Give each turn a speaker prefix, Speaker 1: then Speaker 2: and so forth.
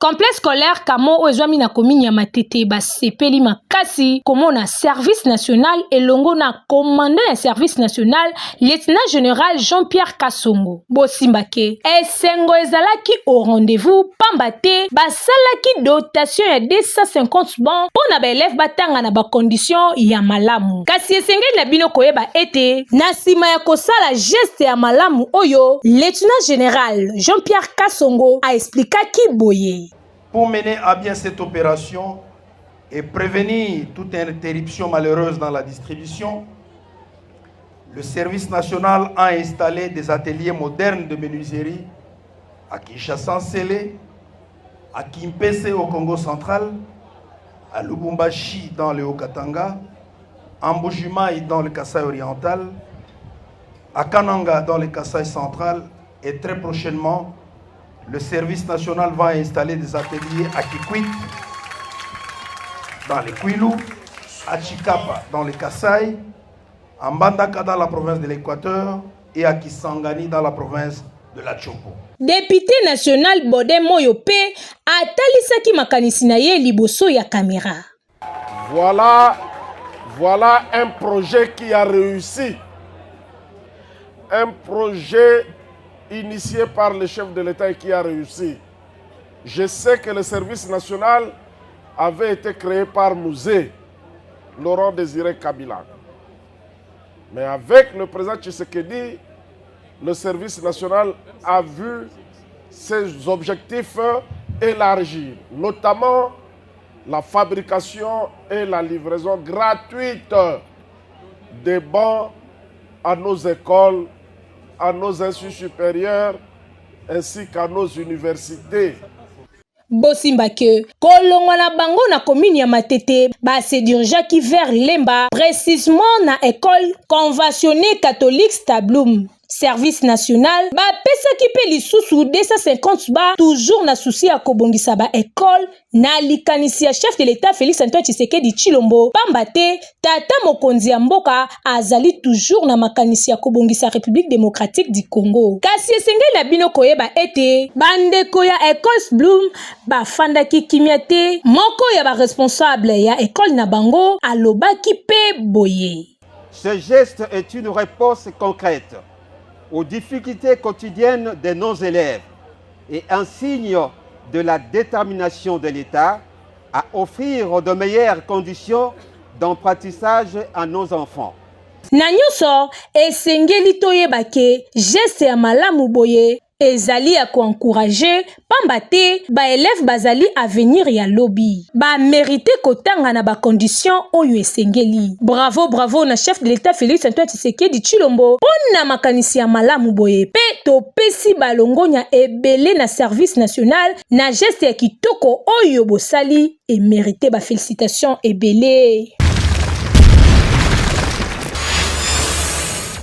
Speaker 1: Complexe scolaire kamo oezwami na komini ya Matete basepeli makasi komona service national elongo na commandant ya service national lieutenant général Jean-Pierre Kasongo. Bosimbake esengo ezalaki au rendez-vous pambate basalaki dotation ya 250 bon pona ba élève batanga na ba condition ya malamu. Kasi esengeli na bino koyeba ete na sima ya kosala geste ya malamu oyo lieutenant général Jean-Pierre Kasongo a expliqué boye.
Speaker 2: Pour mener à bien cette opération et prévenir toute interruption malheureuse dans la distribution, le service national a installé des ateliers modernes de menuiserie à Kinshasa-Nsele, à Kimpese au Congo central, à Lubumbashi dans le Haut-Katanga, à Mbujimayi dans le Kasaï oriental, à Kananga dans le Kasaï central et très prochainement, le service national va installer des ateliers à Kikwit, dans les Kwilu, à Chikapa, dans le Kasaï, à Mbandaka, dans la province de l'Équateur, et à Kisangani, dans la province de la Chopo.
Speaker 1: Député national Bodé Moyope a talisaki makanisi na ye liboso ya caméra.
Speaker 3: Voilà un projet qui a réussi. Un projet initié par le chef de l'État et qui a réussi. Je sais que le service national avait été créé par Mouzé, Laurent Désiré Kabila. Mais avec le président Tshisekedi, le service national a vu ses objectifs élargir, notamment la fabrication et la livraison gratuite des bancs à nos écoles, à nos instituts supérieurs ainsi qu'à nos universités.
Speaker 1: Bosimbake kolongwa na bango na komini ya Matete se dirigaki vers Lemba, précisément na école conventionnée catholique Stabloum. Service national pesaki pe lisusu 250 ba toujours na souci ya kobongisa ba école na likanisi ya chef de l'État Félix Antoine Tshisekedi Tshilombo pambate tata mokonzi ya mboka azali toujours na makanisi ya kobongisa République démocratique du Congo. Kasi esengeli na bino koyeba ete bandeko ya école Bloom fandaki kimia te moko ya ba responsable ya école na bango alobaki pe boye.
Speaker 4: Ce geste est une réponse concrète aux difficultés quotidiennes de nos élèves et un signe de la détermination de l'État à offrir de meilleures conditions d'apprentissage à nos enfants.
Speaker 1: Na nyonso esengeli toyeba ke geste ya malamu boye ezali ya encourager pambate ba élève bazali avenir ya lobby ba mérité kotanga na ba condition oyo esengeli. Bravo na chef de l'État Félix Antoine Tshisekedi Tshilombo pona makanisi ya malamu boye pe topesi balongonya ebele na service national na geste ya kitoko oyo bosali et mérité ba félicitations ebele.